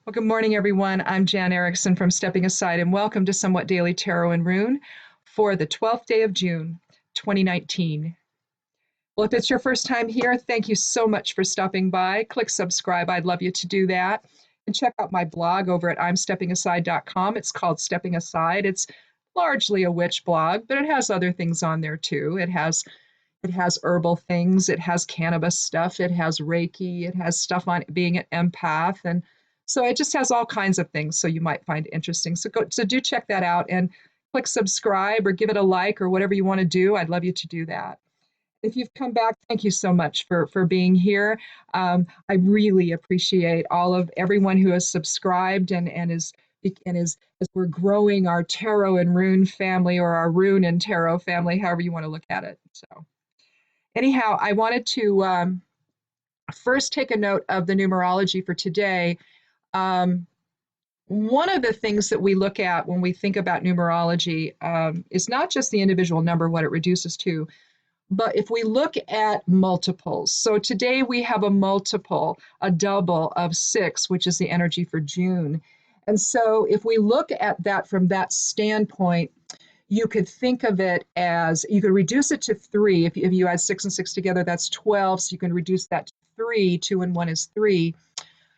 Well, good morning, everyone. I'm Jan Erickson from Stepping Aside, and welcome to Somewhat Daily Tarot and Rune for the 12th day of June, 2019. Well, if it's your first time here, thank you so much for stopping by. Click subscribe. I'd love you to do that. And check out my blog over at imsteppingaside.com. It's called Stepping Aside. It's largely a witch blog, but it has other things on there too. It has herbal things, it has cannabis stuff, it has Reiki, it has stuff on being an empath, and so it just has all kinds of things so you might find interesting. So do check that out and click subscribe or give it a like or whatever you want to do. I'd love you to do that. If you've come back, thank you so much for being here. I really appreciate all of everyone who has subscribed and is as we're growing our tarot and rune family, or our rune and tarot family, however you want to look at it. So anyhow, I wanted to first take a note of the numerology for today. One of the things that we look at when we think about numerology is not just the individual number, what it reduces to, but if we look at multiples. So today we have a multiple, a double of 6, which is the energy for June. And so if we look at that from that standpoint, you could think of it as, you could reduce it to 3. If you add 6 and 6 together, that's 12. So you can reduce that to 3. 2 and 1 is 3.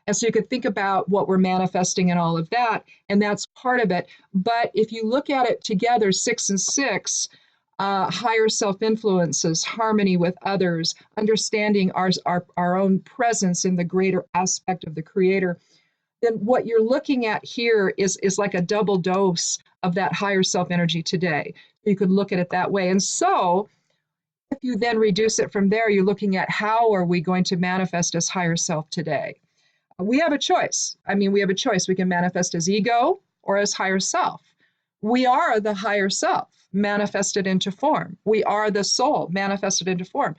And so you could think about what we're manifesting and all of that, and that's part of it. But if you look at it together, 6 and 6, higher self-influences, harmony with others, understanding our own presence in the greater aspect of the Creator, then what you're looking at here is like a double dose of that higher self energy today. You could look at it that way. And so if you then reduce it from there, you're looking at how are we going to manifest as higher self today? We have a choice. We have a choice. We can manifest as ego or as higher self. We are the higher self manifested into form. We are the soul manifested into form.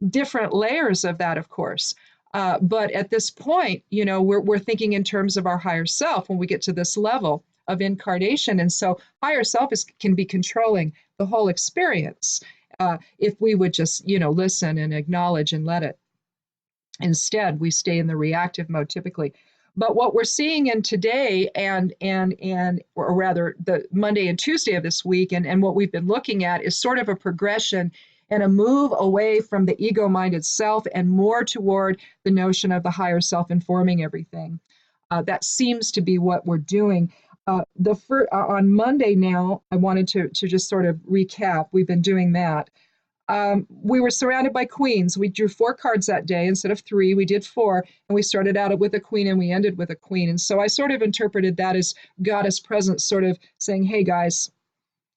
Different layers of that, of course. But at this point, we're thinking in terms of our higher self when we get to this level of incarnation. And so higher self can be controlling the whole experience if we would just, listen and acknowledge and let it. Instead, we stay in the reactive mode typically. But what we're seeing in today or rather the Monday and Tuesday of this week, and what we've been looking at is sort of a progression and a move away from the ego-minded self and more toward the notion of the higher self informing everything. That seems to be what we're doing. On Monday now, I wanted to just sort of recap. We've been doing that. We were surrounded by queens. We drew 4 cards that day instead of 3. We did 4, and we started out with a queen and we ended with a queen. And so I sort of interpreted that as Goddess presence sort of saying, hey guys,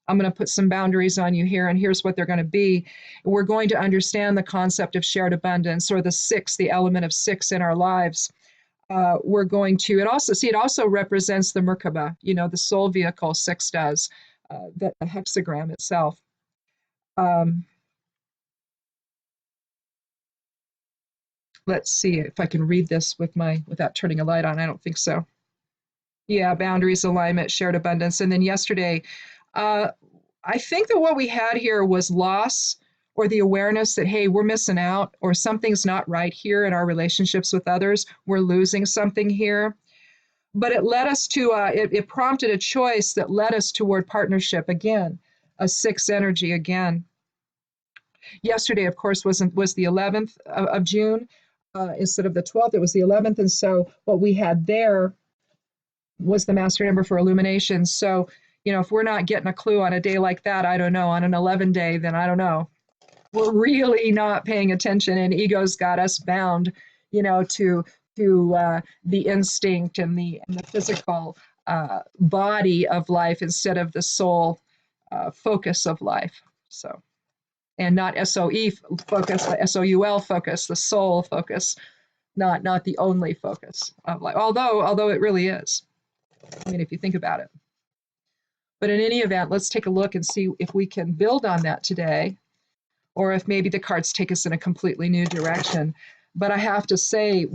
I'm going to put some boundaries on you here, and here's what they're going to be. We're going to understand the concept of shared abundance, or the 6, the element of 6 in our lives. We're going to, it also represents the Merkaba, the soul vehicle 6 does, the hexagram itself. Let's see if I can read this without turning a light on. I don't think so. Yeah, boundaries, alignment, shared abundance. And then yesterday, I think that what we had here was loss, or the awareness that, hey, we're missing out, or something's not right here in our relationships with others. We're losing something here. But it led us to, it prompted a choice that led us toward partnership again, a 6 energy again. Yesterday, of course, was the 11th of June. Instead of the 12th, it was the 11th. And so what we had there was the master number for illumination. So, if we're not getting a clue on a day like that, I don't know, on an 11 day, then I don't know. We're really not paying attention, and ego's got us bound, to the instinct and the physical body of life instead of the soul focus of life. So. And not SOE focus, but SOUL focus, the soul focus, not the only focus of life. Although it really is. If you think about it. But in any event, let's take a look and see if we can build on that today, or if maybe the cards take us in a completely new direction. But I have to say,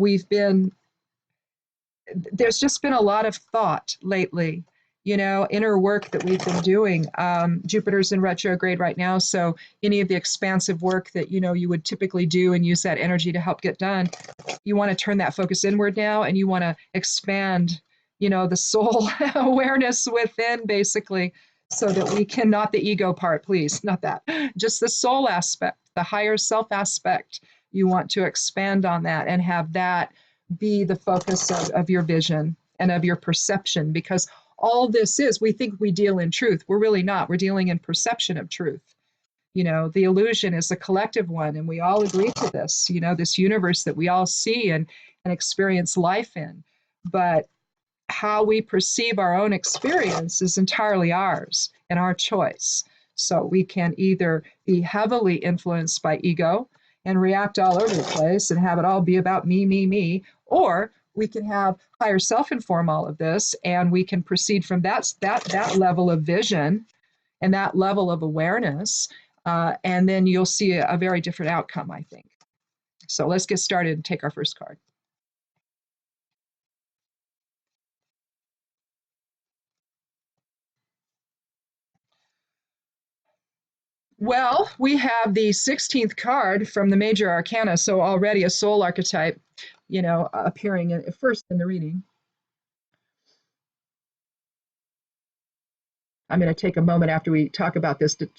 there's just been a lot of thought lately inner work that we've been doing. Jupiter's in retrograde right now, so any of the expansive work that you would typically do and use that energy to help get done, you want to turn that focus inward now, and you want to expand, the soul awareness within, basically, so that we can, not the ego part, please, not that, just the soul aspect, the higher self aspect. You want to expand on that and have that be the focus of your vision and of your perception, because all this is, we think we deal in truth. We're really not. We're dealing in perception of truth. The illusion is a collective one, and we all agree to this, this universe that we all see and experience life in. But how we perceive our own experience is entirely ours and our choice. So we can either be heavily influenced by ego and react all over the place and have it all be about me, me, me, or we can have higher self inform all of this, and we can proceed from that level of vision and that level of awareness, and then you'll see a very different outcome, I think. So let's get started and take our first card. Well, we have the 16th card from the major arcana, so already a soul archetype, appearing first in the reading. I'm going to take a moment after we talk about this to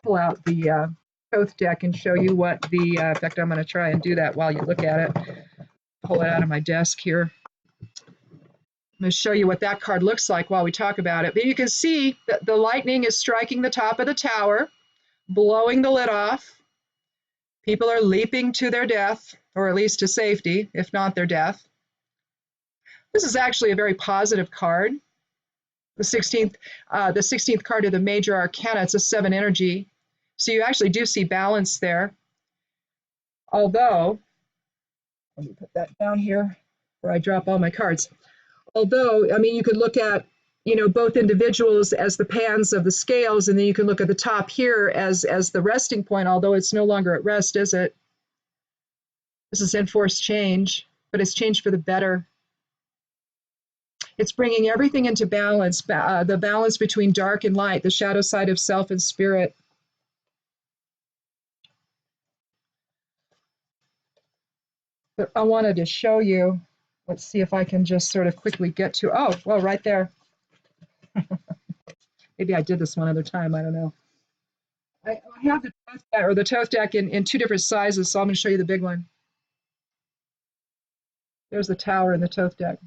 pull out the Thoth deck and show you what the, in fact, I'm going to try and do that while you look at it. Pull it out of my desk here. I'm going to show you what that card looks like while we talk about it. But you can see that the lightning is striking the top of the tower, blowing the lid off. People are leaping to their death, or at least to safety, if not their death. This is actually a very positive card. The 16th card of the major arcana, it's a 7 energy. So you actually do see balance there. Although, let me put that down here where I drop all my cards. Although, I mean, you could look at, both individuals as the pans of the scales, and then you can look at the top here as the resting point, although it's no longer at rest, is it? This is enforced change, but it's change for the better. It's bringing everything into balance, the balance between dark and light, the shadow side of self and spirit. But I wanted to show you, let's see if I can just sort of quickly get to, oh, well, right there. Maybe I did this one other time, I don't know. I have the Thoth deck in 2 different sizes, so I'm going to show you the big one. There's the tower in the Thoth deck.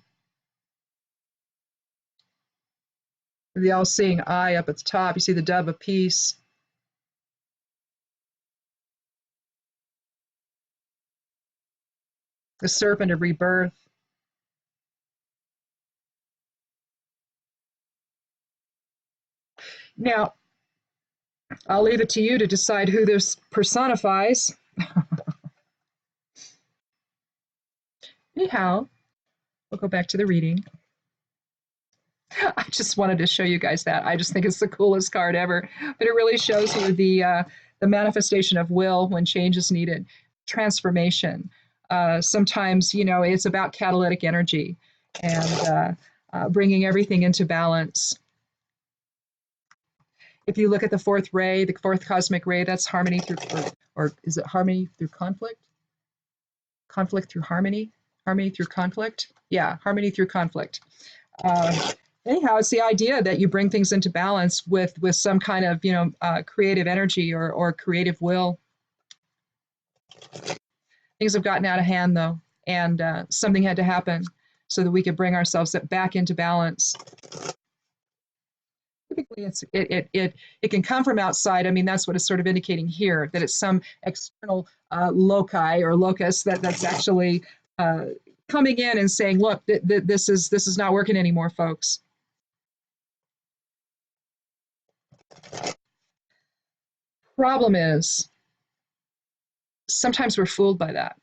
The all-seeing eye up at the top. You see the dove of peace. The serpent of rebirth. Now, I'll leave it to you to decide who this personifies. Anyhow, we'll go back to the reading. I just wanted to show you guys that. I just think it's the coolest card ever. But it really shows you the manifestation of will when change is needed, transformation. Sometimes, it's about catalytic energy and bringing everything into balance. If you look at the 4th ray, the 4th cosmic ray, that's harmony through, or is it harmony through conflict? Conflict through harmony? Harmony through conflict? Yeah, harmony through conflict. Anyhow, it's the idea that you bring things into balance with some kind of, creative energy or creative will. Things have gotten out of hand, though, and something had to happen so that we could bring ourselves back into balance. Typically, it can come from outside. I mean, that's what it's sort of indicating here, that it's some external loci or locus that's actually coming in and saying, look, this is not working anymore, folks. Problem is, sometimes we're fooled by that.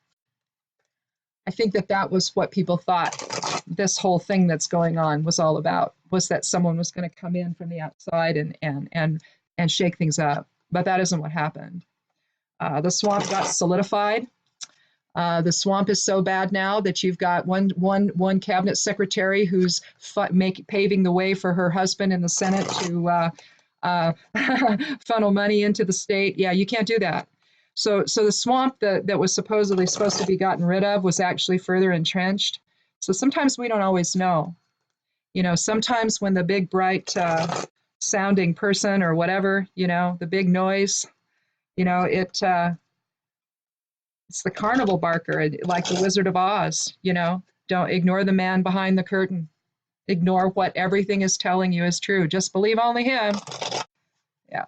I think that was what people thought this whole thing that's going on was all about, was that someone was going to come in from the outside and shake things up. But that isn't what happened. The swamp got solidified. The swamp is so bad now that you've got one cabinet secretary who's paving the way for her husband in the Senate to funnel money into the state. Yeah, you can't do that. So the swamp that was supposedly supposed to be gotten rid of was actually further entrenched. So sometimes we don't always know. You know, sometimes when the big bright sounding person or whatever, you know, the big noise, you know, it's the carnival barker, like the Wizard of Oz, you know. Don't ignore the man behind the curtain. Ignore what everything is telling you is true. Just believe only him. Yeah.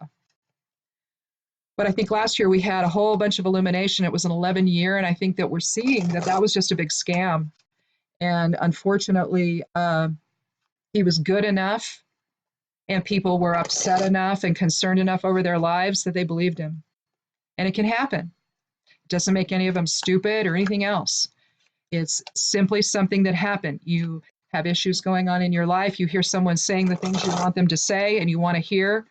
But I think last year we had a whole bunch of illumination. It was an 11-year, and I think that we're seeing that was just a big scam. And unfortunately, he was good enough, and people were upset enough and concerned enough over their lives that they believed him. And it can happen. It doesn't make any of them stupid or anything else. It's simply something that happened. You have issues going on in your life. You hear someone saying the things you want them to say and you want to hear.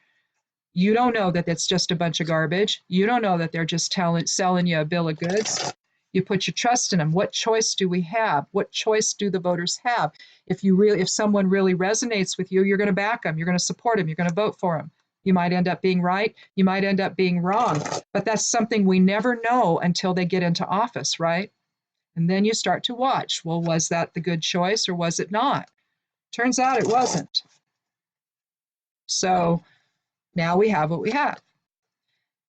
You don't know that it's just a bunch of garbage. You don't know that they're just selling you a bill of goods. You put your trust in them. What choice do we have? What choice do the voters have? If someone really resonates with you, you're going to back them. You're going to support them. You're going to vote for them. You might end up being right. You might end up being wrong. But that's something we never know until they get into office, right? And then you start to watch. Well, was that the good choice or was it not? Turns out it wasn't. So now we have what we have.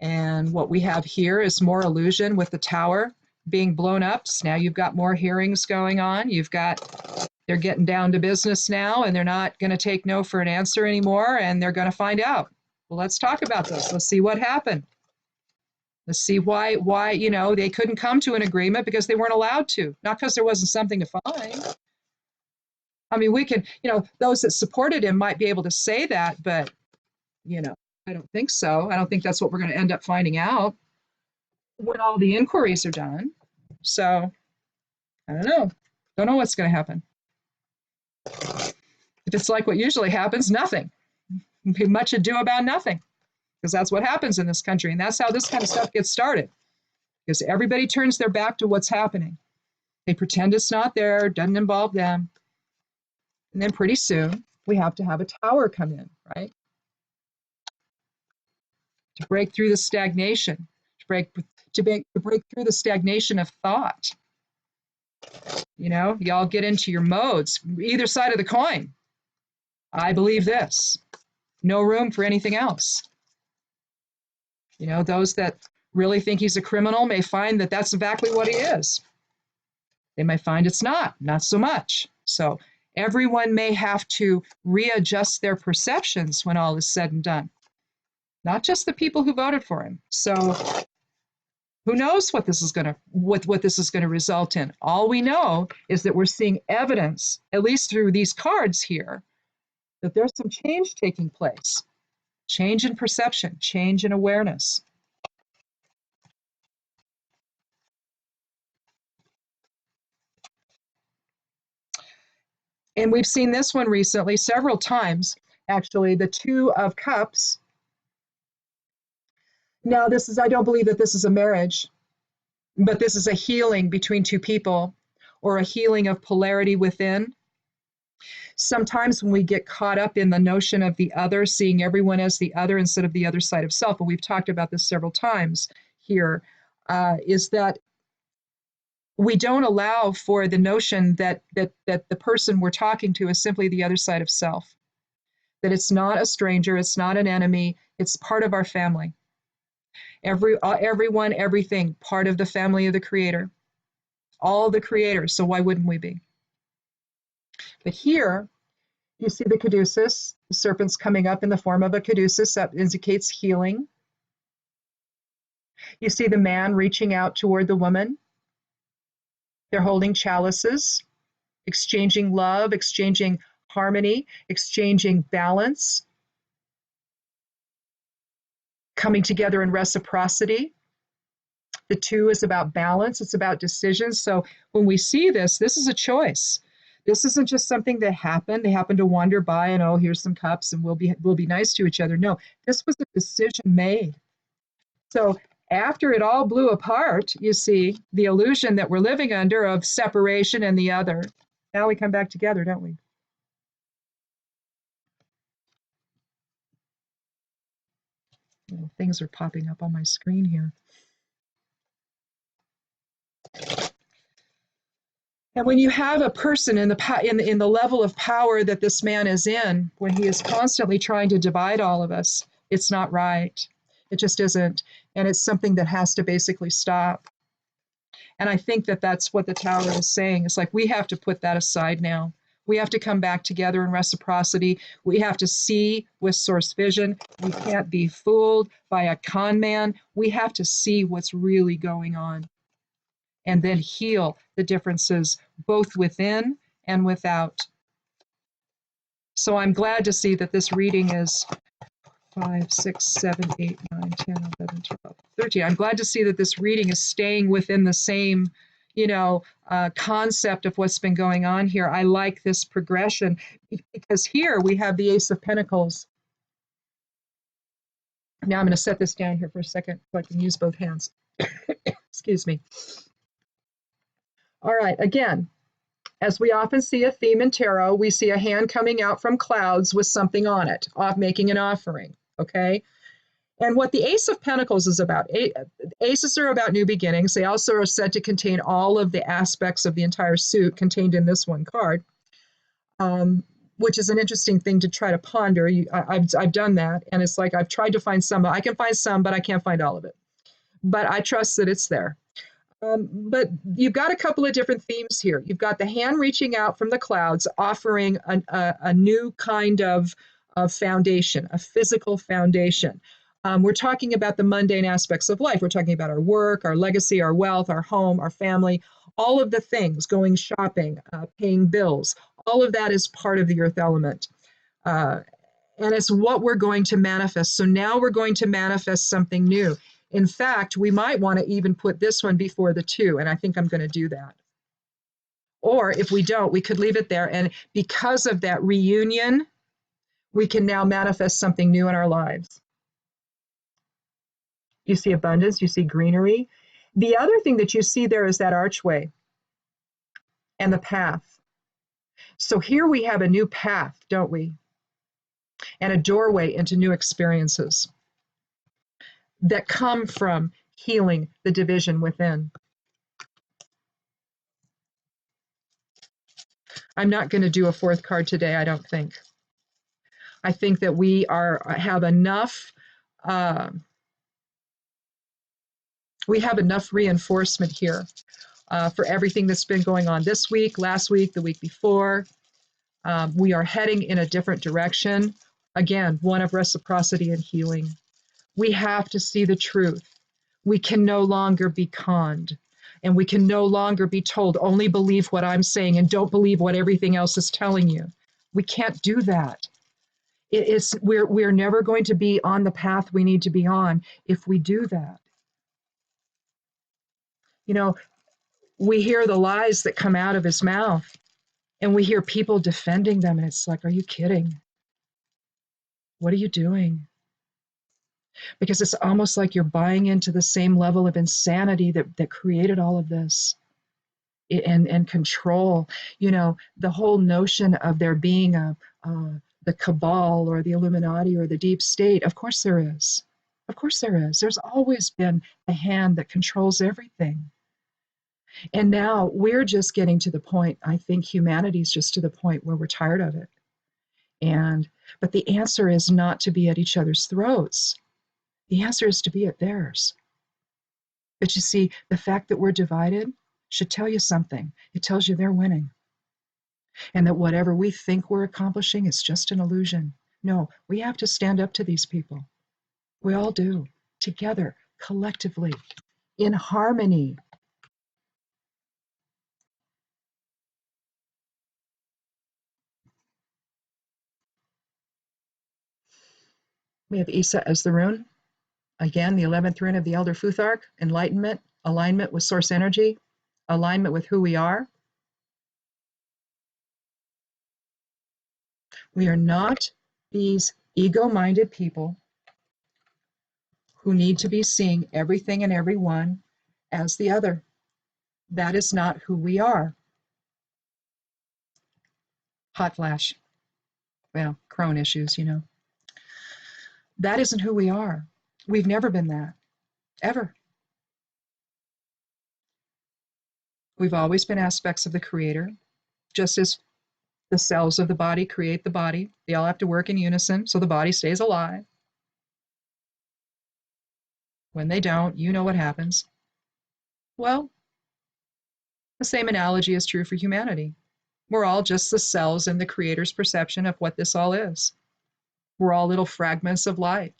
And what we have here is more illusion with the tower being blown up. So now you've got more hearings going on. They're getting down to business now, and they're not going to take no for an answer anymore, and they're going to find out. Well, let's talk about this. Let's see what happened. Let's see why, you know, they couldn't come to an agreement because they weren't allowed to, not because there wasn't something to find. I mean, we can, you know, those that supported him might be able to say that, but, you know, I don't think so. I don't think that's what we're going to end up finding out when all the inquiries are done. So, I don't know. Don't know what's going to happen. If it's like what usually happens, nothing. Be much ado about nothing, because that's what happens in this country. And that's how this kind of stuff gets started, because everybody turns their back to what's happening. They pretend it's not there, doesn't involve them. And then pretty soon we have to have a tower come in, right? To break through the stagnation, to break through the stagnation of thought. You know, y'all get into your modes, either side of the coin. I believe this. No room for anything else. You know, those that really think he's a criminal may find that that's exactly what he is. They may find it's not so much. So everyone may have to readjust their perceptions when all is said and done. Not just the people who voted for him. So who knows what this is going to result in? All we know is that we're seeing evidence, at least through these cards here, that there's some change taking place. Change in perception, change in awareness. And we've seen this one recently several times, actually, the Two of Cups. Now, I don't believe that this is a marriage, but this is a healing between two people, or a healing of polarity within. Sometimes when we get caught up in the notion of the other, seeing everyone as the other instead of the other side of self, and we've talked about this several times here, is that we don't allow for the notion that the person we're talking to is simply the other side of self, that it's not a stranger, it's not an enemy, it's part of our family. Everyone, everything, part of the family of the Creator, all the creators, so why wouldn't we be? But here, you see the caduceus, the serpent's coming up in the form of a caduceus, that indicates healing. You see the man reaching out toward the woman. They're holding chalices, exchanging love, exchanging harmony, exchanging balance, coming together in reciprocity. The two is about balance, it's about decisions. So when we see this is a choice. This isn't just something that happened. They happened to wander by and, oh, here's some cups and we'll be nice to each other. No, this was a decision made. So After it all blew apart, you see, the illusion that we're living under of separation and the other. Now we come back together, don't we? Things are popping up on my screen here. And when you have a person in the level of power that this man is in, when he is constantly trying to divide all of us, it's not right. It just isn't. And it's something that has to basically stop. And I think that that's what the tower is saying. It's like we have to put that aside now. We have to come back together in reciprocity. We have to see with source vision. We can't be fooled by a con man. We have to see what's really going on and then heal the differences both within and without. So I'm glad to see that this reading is 5, 6, 7, 8, 9, 10, 11, 12, 13. I'm glad to see that this reading is staying within the same, concept of what's been going on here. I like this progression because here we have the Ace of Pentacles. Now I'm going to set this down here for a second so I can use both hands. Excuse me. All right, again, as we often see a theme in tarot, we see a hand coming out from clouds with something on it, making an offering, okay? And what the Ace of Pentacles is about, aces are about new beginnings. They also are said to contain all of the aspects of the entire suit contained in this one card, which is an interesting thing to try to ponder. I've done that, and it's like I've tried to find some. I can find some, but I can't find all of it. But I trust that it's there. But you've got a couple of different themes here. You've got the hand reaching out from the clouds, offering a new kind of foundation, a physical foundation. We're talking about the mundane aspects of life. We're talking about our work, our legacy, our wealth, our home, our family, all of the things, going shopping, paying bills. All of that is part of the earth element. And it's what we're going to manifest. So now we're going to manifest something new. In fact, we might want to even put this one before the 2, and I think I'm going to do that. Or if we don't, we could leave it there. And because of that reunion, we can now manifest something new in our lives. You see abundance, you see greenery. The other thing that you see there is that archway and the path. So here we have a new path, don't we? And a doorway into new experiences that come from healing the division within. I'm not going to do a 4th card today, I don't think. I think that we have enough reinforcement here for everything that's been going on this week, last week, the week before. We are heading in a different direction. Again, one of reciprocity and healing. We have to see the truth. We can no longer be conned. And we can no longer be told, only believe what I'm saying and don't believe what everything else is telling you. We can't do that. We're never going to be on the path we need to be on if we do that. You know, we hear the lies that come out of his mouth and we hear people defending them. And it's like, are you kidding? What are you doing? Because it's almost like you're buying into the same level of insanity that created all of this. And control, the whole notion of there being the cabal or the Illuminati or the deep state. Of course there is. Of course there is. There's always been a hand that controls everything. And now we're just getting to the point, I think humanity's just to the point where we're tired of it. But the answer is not to be at each other's throats. The answer is to be at theirs. But you see, the fact that we're divided should tell you something. It tells you they're winning. And that whatever we think we're accomplishing is just an illusion. No, we have to stand up to these people. We all do. Together, collectively, in harmony. We have Isa as the rune. Again, the 11th rune of the Elder Futhark, enlightenment, alignment with source energy, alignment with who we are. We are not these ego-minded people who need to be seeing everything and everyone as the other. That is not who we are. Hot flash. Well, crone issues, you know. That isn't who we are. We've never been that, ever. We've always been aspects of the Creator, just as the cells of the body create the body. They all have to work in unison so the body stays alive. When they don't, you know what happens. Well, the same analogy is true for humanity. We're all just the cells in the Creator's perception of what this all is. We're all little fragments of light.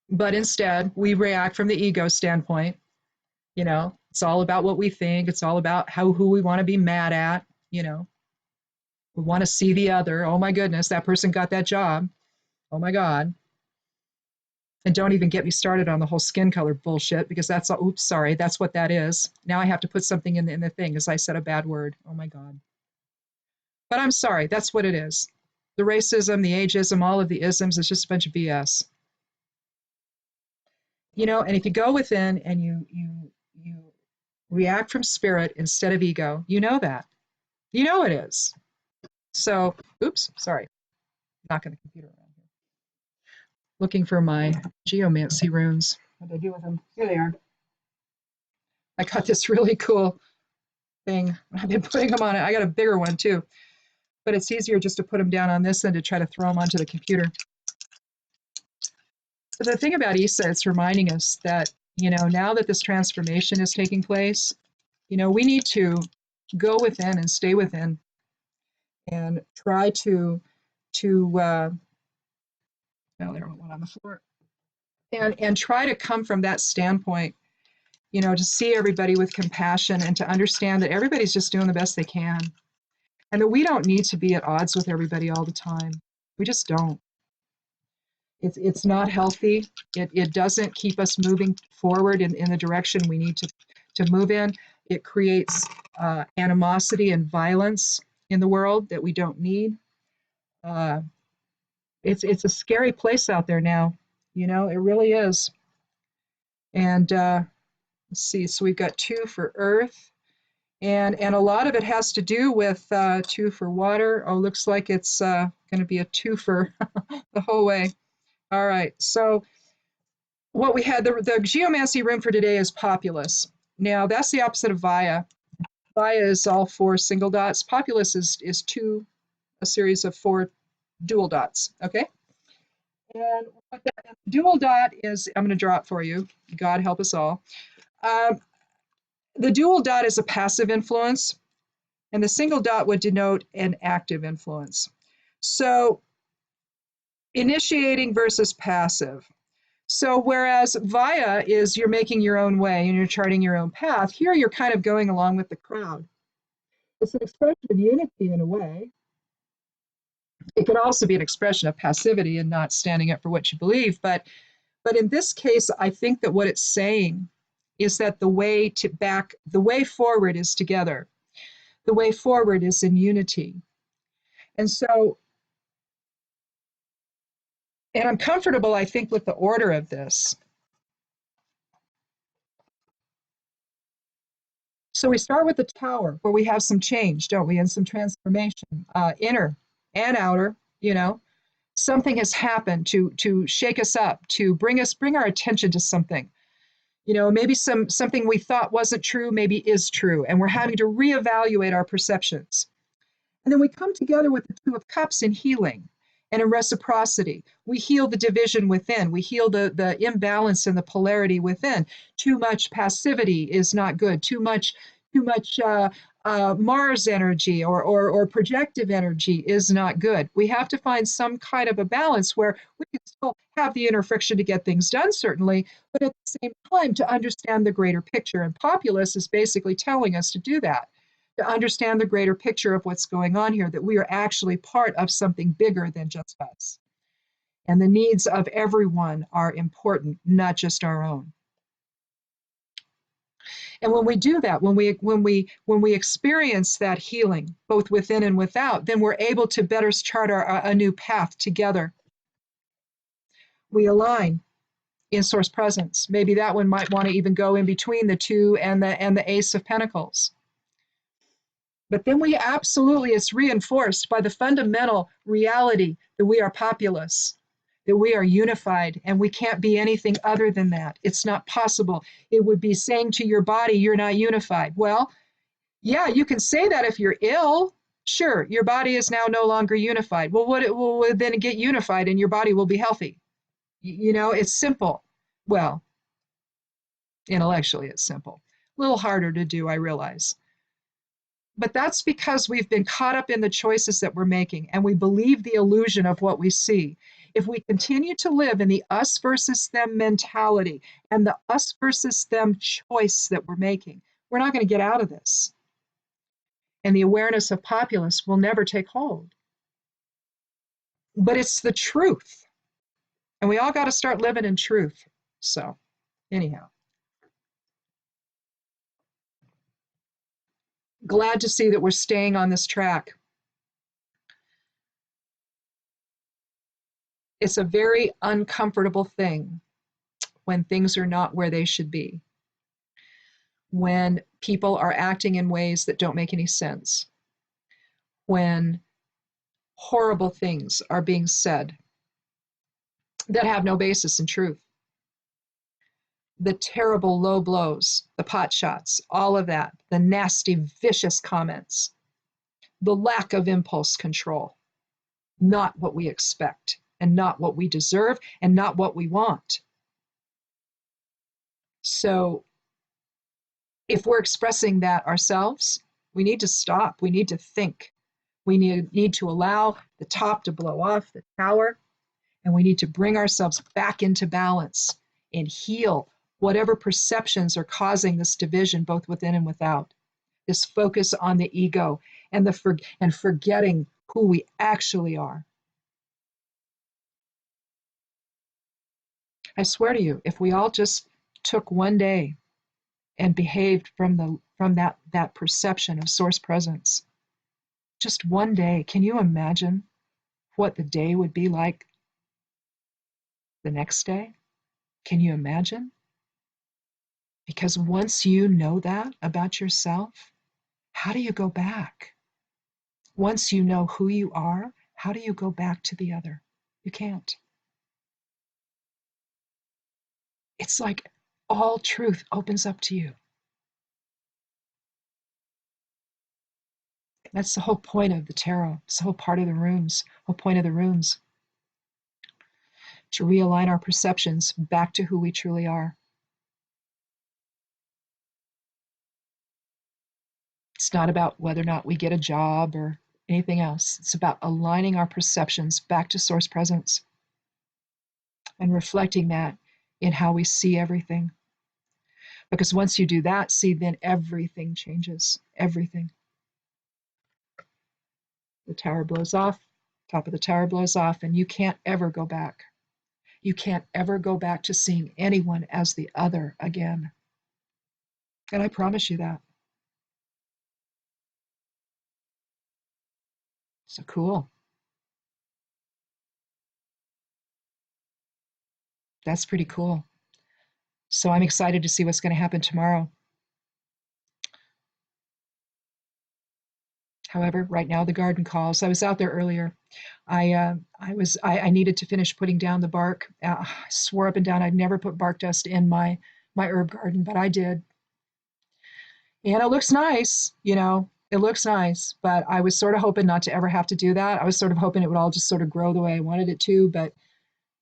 But instead, we react from the ego standpoint. You know, it's all about what we think. It's all about who we want to be mad at. You know, we want to see the other. Oh my goodness, that person got that job. Oh my God. And don't even get me started on the whole skin color bullshit, because that's, oops, sorry, that's what that is. Now I have to put something in the thing as I said a bad word. Oh my God. But I'm sorry, that's what it is. The racism, the ageism, all of the isms is just a bunch of BS. You know, and if you go within and you react from spirit instead of ego, you know that. You know it is. So, oops, sorry, knocking the computer around here. Looking for my geomancy runes. What did I do with them? Here they are. I got this really cool thing. I've been putting them on it. I got a bigger one too, but it's easier just to put them down on this than to try to throw them onto the computer. But the thing about Issa, it's reminding us that, you know, now that this transformation is taking place, you know, we need to go within and stay within and try to no, there went one on the floor, and try to come from that standpoint, you know, to see everybody with compassion and to understand that everybody's just doing the best they can, and that we don't need to be at odds with everybody all the time. We just don't. It's not healthy. It doesn't keep us moving forward in the direction we need to move in. It creates animosity and violence in the world that we don't need. It's a scary place out there now. You know, it really is. And let's see, so we've got 2 for earth. And a lot of it has to do with 2 for water. Oh, looks like it's going to be a 2 for the whole way. All right, so what we had, the geomancy rune for today is populace. Now, that's the opposite of Vaya. Vaya is all 4 single dots. Populace is 2, a series of 4 dual dots, okay? And what that dual dot is, I'm going to draw it for you. God help us all. The dual dot is a passive influence, and the single dot would denote an active influence. So, initiating versus passive. So whereas Vaya is you're making your own way and you're charting your own path, here you're kind of going along with the crowd. It's an expression of unity in a way. It could also be an expression of passivity and not standing up for what you believe. But in this case, I think that what it's saying is that the way forward is together. The way forward is in unity. And so, and I'm comfortable, I think, with the order of this. So we start with the tower, where we have some change, don't we, and some transformation, inner and outer. You know, something has happened to shake us up, to bring our attention to something. You know, maybe something we thought wasn't true, maybe is true, and we're having to reevaluate our perceptions. And then we come together with the 2 of Cups in healing and in reciprocity. We heal the division within. We heal the imbalance and the polarity within. Too much passivity is not good. Too much Mars energy or projective energy is not good. We have to find some kind of a balance where we can still have the inner friction to get things done, certainly, but at the same time to understand the greater picture. And Populace is basically telling us to do that, to understand the greater picture of what's going on here, that we are actually part of something bigger than just us. And the needs of everyone are important, not just our own. And when we do that, when we experience that healing, both within and without, then we're able to better chart a new path together. we align in source presence. Maybe that one might want to even go in between the 2 and the Ace of Pentacles. But then we absolutely, it's reinforced by the fundamental reality that we are populous, that we are unified, and we can't be anything other than that. It's not possible. It would be saying to your body, you're not unified. Well, yeah, you can say that if you're ill. Sure, your body is now no longer unified. Well, what it will then get unified and your body will be healthy. You know, it's simple. Well, intellectually, it's simple. A little harder to do, I realize. But that's because we've been caught up in the choices that we're making and we believe the illusion of what we see. If we continue to live in the us versus them mentality and the us versus them choice that we're making, we're not going to get out of this. And the awareness of populace will never take hold. But it's the truth. And we all got to start living in truth. So, anyhow. Glad to see that we're staying on this track. It's a very uncomfortable thing when things are not where they should be, when people are acting in ways that don't make any sense, when horrible things are being said that have no basis in truth. The terrible low blows, the pot shots, all of that, the nasty, vicious comments, the lack of impulse control, not what we expect and not what we deserve and not what we want. So if we're expressing that ourselves, we need to stop. We need to think. We need to allow the top to blow off the tower, and we need to bring ourselves back into balance and heal whatever perceptions are causing this division, both within and without. This focus on the ego and forgetting who we actually are. I swear to you, if we all just took one day and behaved from that perception of source presence, just one day, can you imagine what the day would be like the next day? Can you imagine? Because once you know that about yourself, how do you go back? Once you know who you are, how do you go back to the other? You can't. It's like all truth opens up to you. That's the whole point of the tarot. It's the whole part of the runes, whole point of the runes. To realign our perceptions back to who we truly are. It's not about whether or not we get a job or anything else. It's about aligning our perceptions back to source presence and reflecting that in how we see everything. Because once you do that, see, then everything changes. Everything. The tower blows off, top of the tower blows off, and you can't ever go back. You can't ever go back to seeing anyone as the other again. And I promise you that. So cool. That's pretty cool. So I'm excited to see what's going to happen tomorrow. However, right now the garden calls. I was out there earlier. I needed to finish putting down the bark. I swore up and down I'd never put bark dust in my herb garden, but I did. And it looks nice, it looks nice, but I was sort of hoping not to ever have to do that. I was sort of hoping it would all just sort of grow the way I wanted it to, but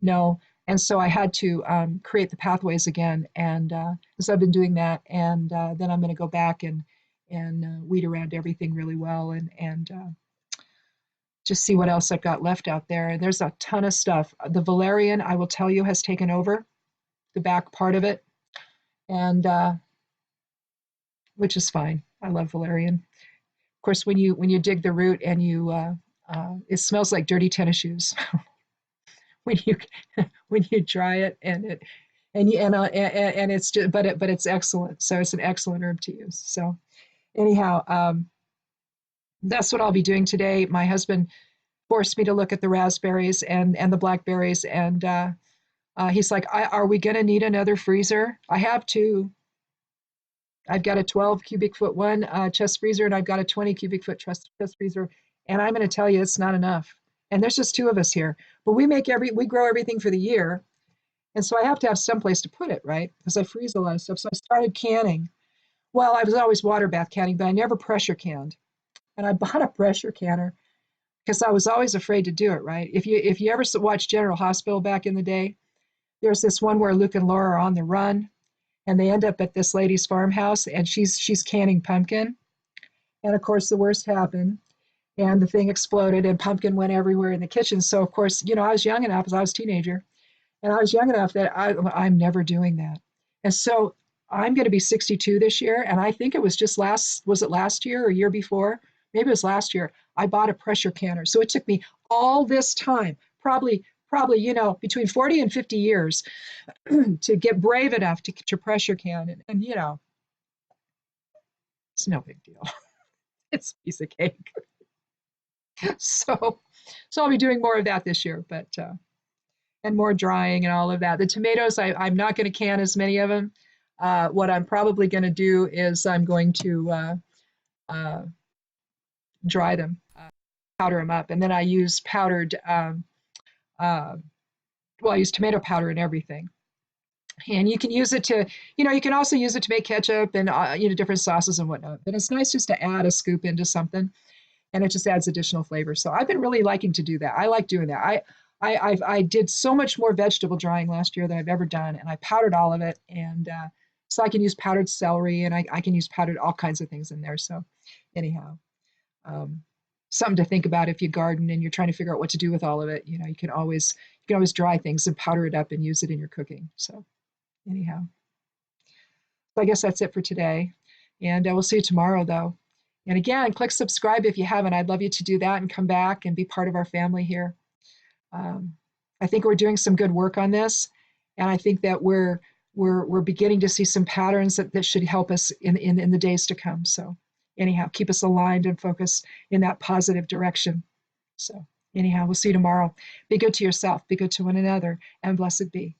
no. And so I had to create the pathways again. And so I've been doing that. And then I'm going to go back and weed around everything really well and just see what else I've got left out there. And there's a ton of stuff. The valerian, I will tell you, has taken over the back part of it, and which is fine. I love valerian. Of course, when you dig the root and it smells like dirty tennis shoes when you dry it and it's just, but it's excellent. So it's an excellent herb to use. So anyhow, that's what I'll be doing today. My husband forced me to look at the raspberries and the blackberries, and He's like, are we going to need another freezer? I have two. I've got a 12 cubic foot one chest freezer, and I've got a 20 cubic foot chest freezer. And I'm going to tell you, it's not enough. And there's just two of us here. But we grow everything for the year. And so I have to have some place to put it, right? Because I freeze a lot of stuff. So I started canning. Well, I was always water bath canning, but I never pressure canned. And I bought a pressure canner because I was always afraid to do it, right? If you ever watched General Hospital back in the day, there's this one where Luke and Laura are on the run, and they end up at this lady's farmhouse, and she's canning pumpkin. And of course, the worst happened, and the thing exploded, and pumpkin went everywhere in the kitchen. So of course, I was young enough, as I was a teenager, and I was young enough that I'm never doing that. And so I'm going to be 62 this year, and I think it was just was it last year or year before? Maybe it was last year. I bought a pressure canner. So it took me all this time, probably, between 40 and 50 years to get brave enough to pressure can. And, it's no big deal. It's a piece of cake. So, so I'll be doing more of that this year, but, and more drying and all of that. The tomatoes, I'm not going to can as many of them. What I'm probably going to do is I'm going to dry them, powder them up, and then I use powdered, well, I use tomato powder and everything. And you can use it to, you can also use it to make ketchup and, different sauces and whatnot. But it's nice just to add a scoop into something, and it just adds additional flavor. So I've been really liking to do that. I like doing that. I did so much more vegetable drying last year than I've ever done, and I powdered all of it. And so I can use powdered celery, and I can use powdered all kinds of things in there. So anyhow, um, something to think about if you garden and you're trying to figure out what to do with all of it. You can always dry things and powder it up and use it in your cooking. So anyhow, so I guess that's it for today. And we'll see you tomorrow, though. And again, click subscribe if you haven't. I'd love you to do that and come back and be part of our family here. I think we're doing some good work on this, and I think that we're beginning to see some patterns that should help us in the days to come. So anyhow, keep us aligned and focused in that positive direction. So anyhow, we'll see you tomorrow. Be good to yourself, be good to one another, and blessed be.